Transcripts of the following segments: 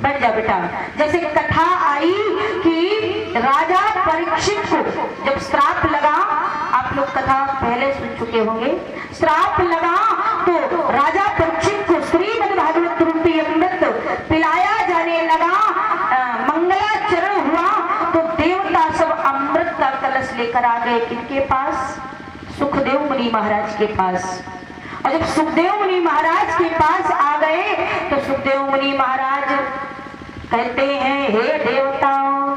बैठ जा बेटा। जैसे कथा आई कि राजा परीक्षित को जब श्राप लगा, आप लोग कथा पहले सुन चुके होंगे, श्राप लगा तो राजा परीक्षित को श्रीमद् भागवत रूपी अमृत पिलाया जाने लगा, मंगलाचरण हुआ तो देवता सब अमृत का कलश लेकर आ गए किनके पास? सुखदेव मुनि महाराज के पास। और जब सुखदेव मुनि महाराज के पास आ गए तो सुखदेव मुनि महाराज कहते हैं, हे देवताओं,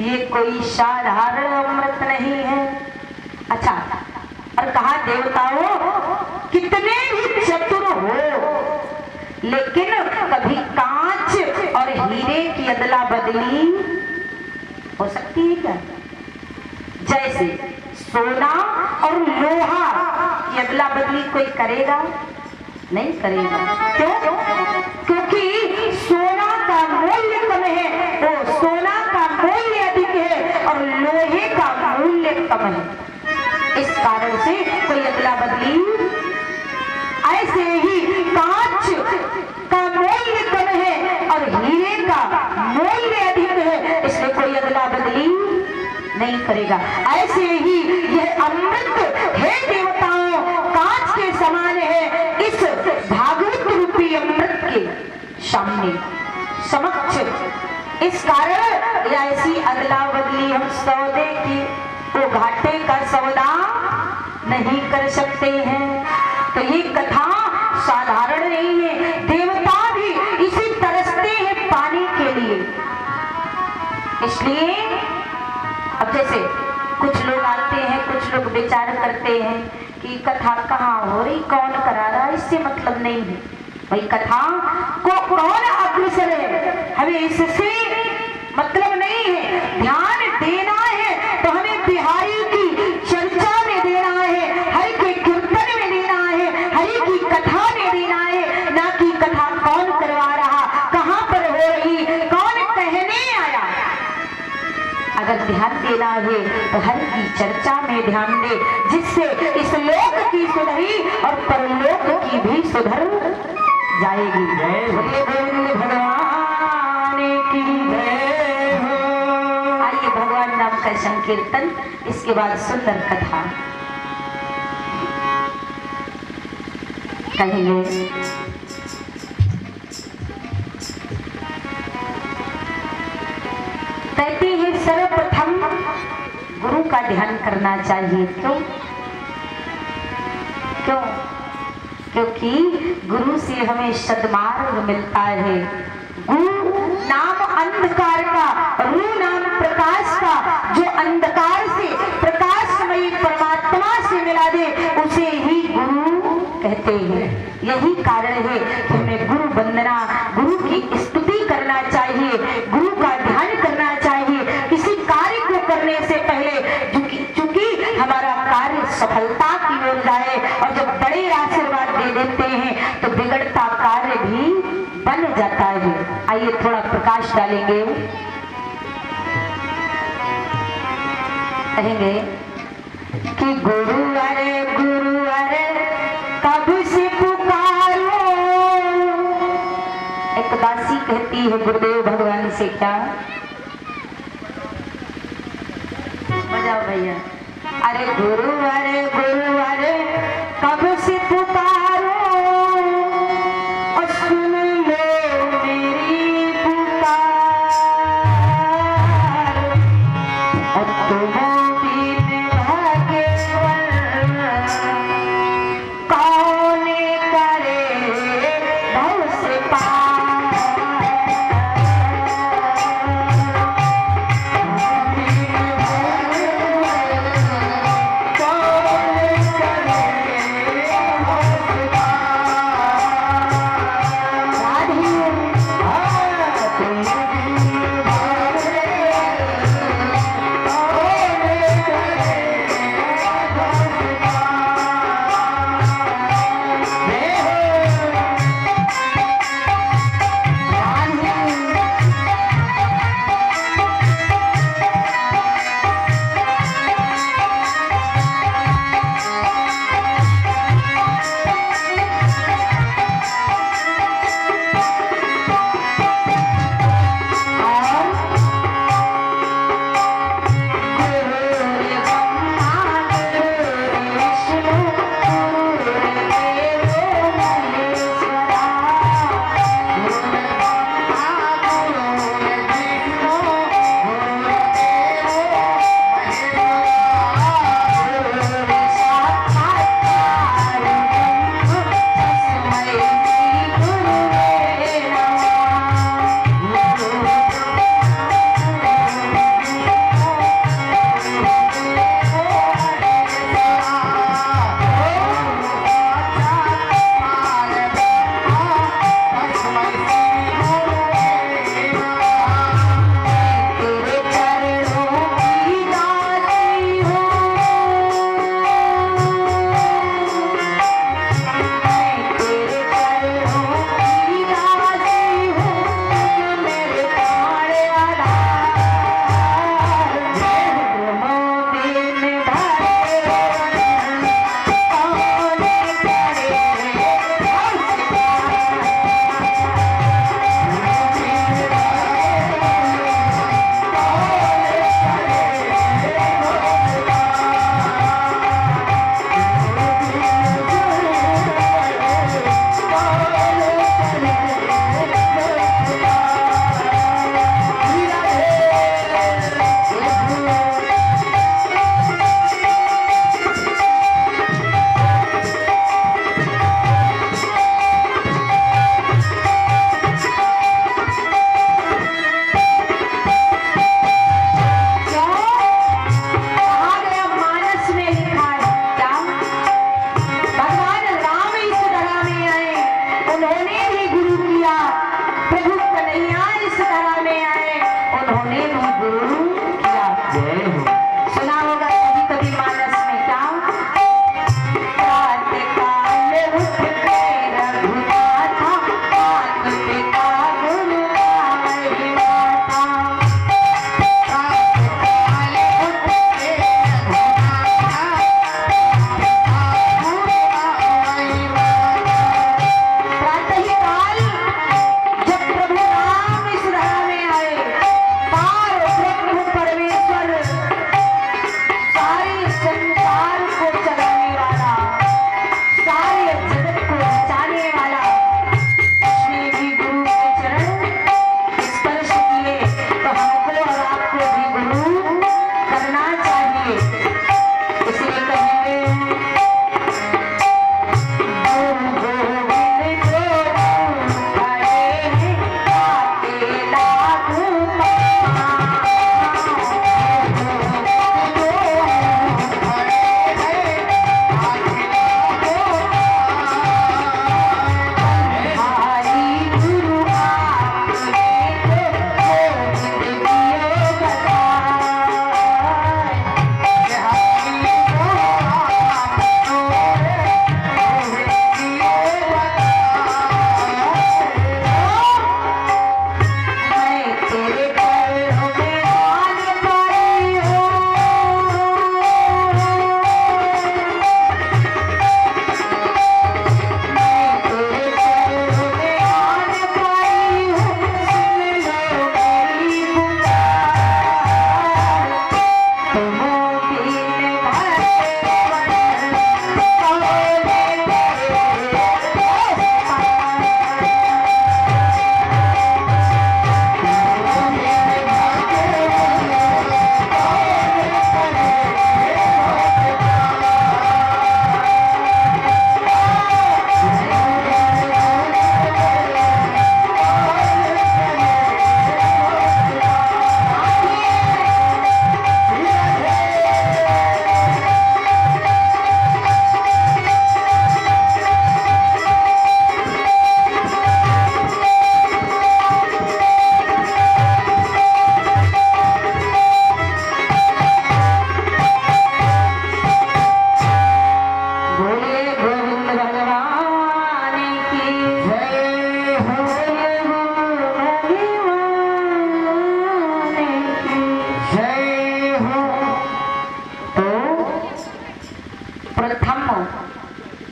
ये कोई साधारण अमृत नहीं है। अच्छा, और कहा देवताओं कितने भी चतुर हो, लेकिन कभी कांच और हीरे की अदला बदली हो सकती है क्या? जैसे सोना और लोहा की अदला बदली कोई करेगा? नहीं करेगा। क्यों? क्योंकि सोना का मूल्य कम है, वो सोना का मूल्य अधिक है और लोहे का मूल्य कम है। इस कारण से कोई अदला बदली, ऐसे ही कांच का मूल्य कम है और हीरे का मूल्य अधिक है, इसलिए कोई अदला बदली नहीं करेगा। ऐसे ही यह अमृत है देवताओं, कांच के समान है इस भागवत रूपी अमृत के सामने समक्ष। इस कारण ऐसी अदला बदली हम सौदे की वो घाटे का सौदा नहीं कर सकते हैं। तो ये कथा साधारण नहीं है, देवता भी इसी तरसते हैं पाने के लिए। इसलिए अब जैसे कुछ लोग आते हैं, कुछ लोग विचार करते हैं कि कथा कहाँ हो रही, कौन करा रहा, इससे मतलब नहीं है। भाई कथा को कौन अग्रसर है, हमें इससे मतलब नहीं है। ध्यान देना है तो हमें बिहारी की चर्चा में देना है, हरि के कीर्तन में देना है, हरि की कथा में देना है, ना कि कथा कौन करवा रहा, कहाँ पर हो रही, कौन कहने आया। अगर ध्यान देना है तो हरि की चर्चा में ध्यान दे, जिससे इस लोक की सुधरी और परलोक की भी सुधर जाएगी। बोले गोविंद भगवान की जय हो। आइए भगवान नाम का संकीर्तन, इसके बाद सुंदर कथा कहेंगे। कहते हैं सर्वप्रथम गुरु का ध्यान करना चाहिए। क्यों? क्यों? क्योंकि गुरु से हमें सद्मार्ग मिलता है। गुरु नाम अंधकार का, रू नाम प्रकाश का, जो अंधकार से प्रकाशमयी परमात्मा से मिला दे उसे ही गुरु कहते हैं। यही कारण है कि हमें गुरु वंदना, गुरु की स्तुति करना चाहिए, गुरु का ध्यान करना चाहिए किसी कार्य को करने से पहले, चूंकि हमारा कार्य सफलता की ओर जाए। और जब बड़े आशीर्वाद दे देते हैं तो बिगड़ता कार्य भी बन जाता है। आइए थोड़ा प्रकाश डालेंगे, कहेंगे कि गुरु अरे कब से पुकारो। एक दासी कहती है गुरुदेव भगवान से, क्या बजाओ भैया। अरे गुरु अरे कब से पुकारो, और सुन लो मेरी पुकार, और तुम बिन भाग्यवान कौन करे भव से पार। कौन प्रभु कन्हैया इस धरा में आए, उन्होंने भी गुरु किया। सुना होगा कभी कभी मानस में क्या, प्रातः काल उठ के रघुनाथा, मात पिता गुरु आई माता। प्रातःकाल जब प्रभु राम इस धरा में आए, पार ब्रह्म परमेश्वर सारे संसार को चलाने वाला, सारे जगत को बचाने वाला, उसने भी गुरु के चरण स्पर्श किए, तो हमको और आपको भी गुरु करना चाहिए। इसलिए कहेंगे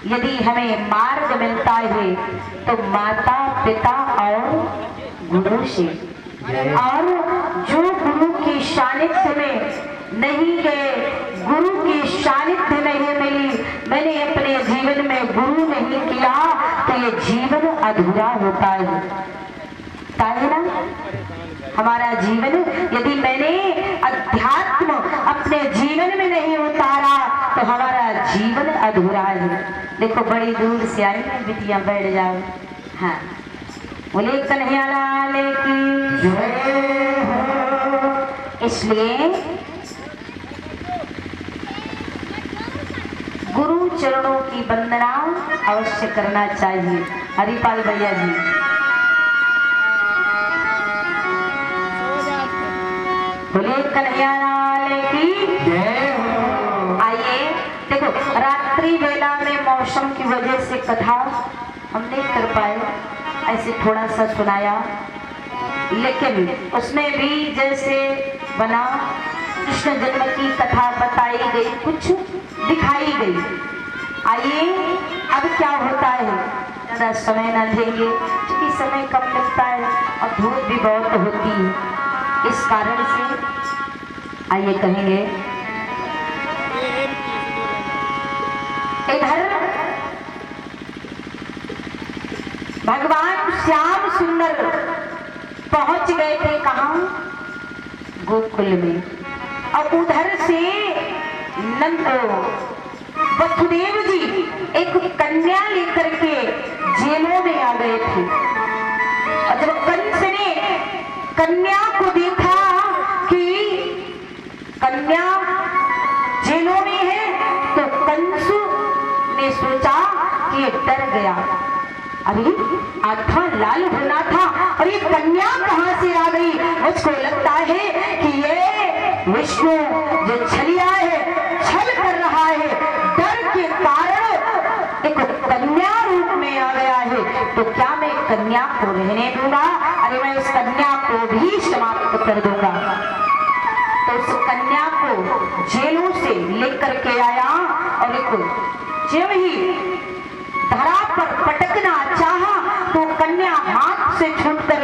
यदि हमें मार्ग मिलता है तो माता पिता और गुरु से, और जो गुरु की सानिध्य में नहीं गए, गुरु की सानिध्य नहीं मिली, मैंने अपने जीवन में गुरु नहीं किया, तो ये जीवन अधूरा होता है। ताकि ना हमारा जीवन, यदि मैंने अध्यात्म अपने जीवन में नहीं उतारा तो हमारा जीवन अधूरा है। देखो बड़ी दूर से आई है बिटिया, बैठ जाओ। हाँ, बोले कन्हैया लाल की जय हो। इसलिए गुरु चरणों की वंदना अवश्य करना चाहिए। हरिपाल भैया जी, बोले कन्हैया लाल की जय हो। आइए देखो, रात्रि वेला में मौसम की वजह से कथा हम नहीं कर पाए, ऐसे थोड़ा सा सुनाया, लेकिन उसमें भी जैसे बना कृष्ण जन्म की कथा बताई गई, कुछ दिखाई गई। आइए अब क्या होता है, ज़्यादा समय न लेंगे क्योंकि समय कम लगता है और धूप भी बहुत होती है, इस कारण से आइए कहेंगे। इधर भगवान श्याम सुंदर पहुंच गए थे, कहाँ? गोकुल में। और उधर से नंद वसुदेव जी एक कन्या लेकर के जेलों में आ गए थे। और जब कंस ने कन्या को देखा कि कन्या जेलों में है, तो कंस ने सोचा कि ये डर गया, अरे आत्मा लाल होना था और ये कन्या कहां से आ गई? मुझको लगता है कि ये विष्णु जो छलिया है, छल कर रहा है, डर के कारण एक कन्या रूप में आ गया है। तो क्या मैं कन्या को रहने दूंगा? अरे मैं उस कन्या को भी समाप्त कर दूंगा। तो उस कन्या को जेलों से लेकर के आया और जब ही धरा पर पटकना चाहा तो कन्या हाथ से छूट कर